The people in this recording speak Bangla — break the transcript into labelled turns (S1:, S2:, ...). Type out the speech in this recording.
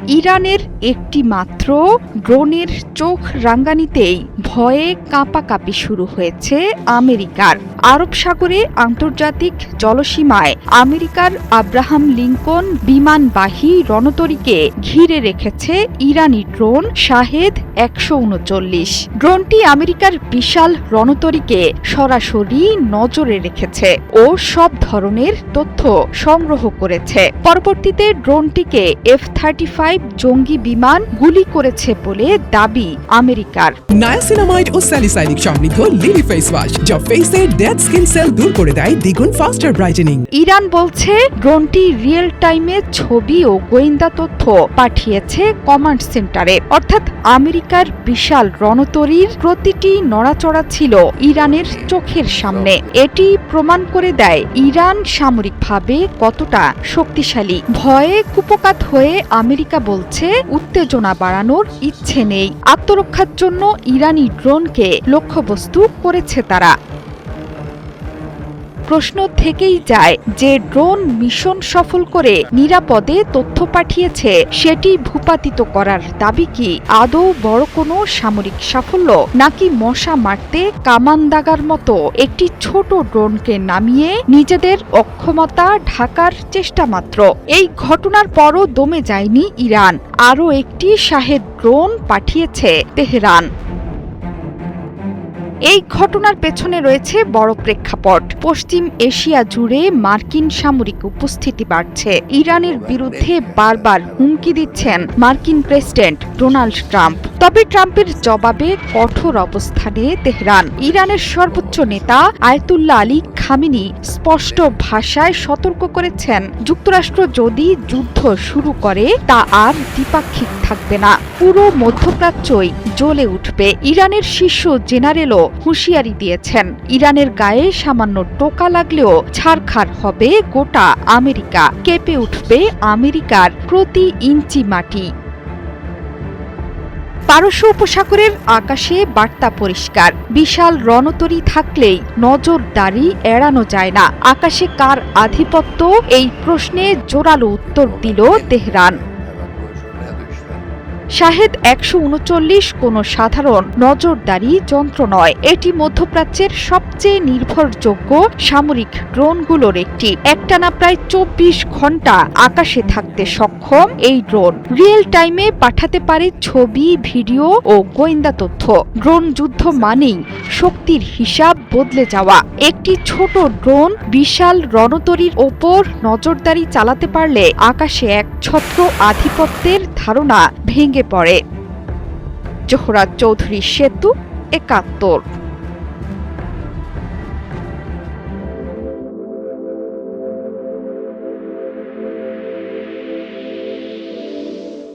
S1: ইরানের একটি মাত্র ড্রোনের চোখ রাঙ্গানিতেই ভয়ে কাঁপাকাঁপি শুরু হয়েছে আমেরিকার। আরব সাগরে আন্তর্জাতিক জলসীমায় আমেরিকার আব্রাহাম লিঙ্কন বিমানবাহী রণতরীকে ঘিরে রেখেছে ইরানি ড্রোন শাহেদ ১৩৯। ড্রোনটি আমেরিকার বিশাল রণতরীকে সরাসরি নজরে রেখেছে ও সব ধরনের তথ্য সংগ্রহ করেছে। পরবর্তীতে ড্রোনটিকে F-35 জঙ্গি বিমান গুলি করেছে বলে দাবি আমেরিকার।
S2: নায়াসিনামাইড ও স্যালিসাইলিক সমৃদ্ধ লিলি ফেস ওয়াশ যা ফেসের ডেড স্কিন সেল দূর করে দেয় দ্বিগুণ ফাস্টার ব্রাইটেনিং।
S1: ইরান বলছে ড্রোনটি রিয়েল টাইমে ছবি ও গোয়েন্দা তথ্য পাঠিয়েছে কমান্ড সেন্টারে। অর্থাৎ আমেরিকার বিশাল রণতরীর প্রতিটি নড়াচড়া ছিল ইরানের চোখের সামনে। এটি প্রমাণ করে দেয় ইরান সামরিকভাবে কতটা শক্তিশালী। ভয়ে কুপকাত হয়ে আমেরিকা বলছে উত্তেজনা বাড়ানোর ইচ্ছে নেই। আত্মরক্ষার জন্য ইরানি ড্রোনকে লক্ষ্যবস্তু করেছে তারা। প্রশ্ন থেকেই যায়, যে ড্রোন মিশন সফল করে নিরাপদে তথ্য পাঠিয়েছে সেটি ভূপাতিত করার দাবি কি আদৌ বড় কোনো সামরিক সাফল্য, নাকি মশা মারতে কামান দাগার মতো একটি ছোট ড্রোনকে নামিয়ে নিজেদের অক্ষমতা ঢাকার চেষ্টা মাত্র? এই ঘটনার পরও দমে যায়নি ইরান। আরও একটি শাহেদ ড্রোন পাঠিয়েছে তেহরান। এই ঘটনার পেছনে রয়েছে বড় প্রেক্ষাপট। পশ্চিম এশিয়া জুড়ে মার্কিন সামরিক উপস্থিতি বাড়ছে। ইরানের বিরুদ্ধে বারবার হুমকি দিচ্ছেন মার্কিন প্রেসিডেন্ট ডোনাল্ড ট্রাম্প। তবে ট্রাম্পের জবাবে কঠোর অবস্থানে তেহরান। ইরানের সর্বোচ্চ নেতা আয়াতুল্লাহ আলী খামেনি স্পষ্ট ভাষায় সতর্ক করেছেন, যুক্তরাষ্ট্র যদি যুদ্ধ শুরু করে তা আর দ্বিপাক্ষিক থাকবে না, পুরো মধ্যপ্রাচ্যই জ্বলে উঠবে। ইরানের শীর্ষ জেনারেলও হুঁশিয়ারি দিয়েছেন, ইরানের গায়ে সামান্য টোকা লাগলেও ছারখার হবে গোটা আমেরিকা, কেঁপে উঠবে আমেরিকার প্রতি ইঞ্চি মাটি। পারস্য উপসাগরের আকাশে বার্তা পরিষ্কার। বিশাল রণতরী থাকলেই নজরদারি এড়ানো যায় না। আকাশে কার আধিপত্য, এই প্রশ্নে জোরালো উত্তর দিল তেহরান। শাহেদ ১৩৯ কোনো সাধারণ নজরদারি যন্ত্র নয়। এটি মধ্যপ্রাচ্যের সবচেয়ে নির্ভরযোগ্য সামরিক ড্রোনগুলোর একটি। একটানা প্রায় ২৪ ঘন্টা আকাশে থাকতে সক্ষম এই ড্রোন রিয়েল টাইমে পাঠাতে পারে ছবি, ভিডিও ও গোয়েন্দা তথ্য। ড্রোন যুদ্ধ মানেই শক্তির হিসাব বদলে যাওয়া। একটি ছোট ড্রোন বিশাল রণতরীর ওপর নজরদারি চালাতে পারলে আকাশে এক ছত্র আধিপত্যের ধারণা ভেঙে পড়ে। জোহরা চৌধুরী সেতু, ৭১।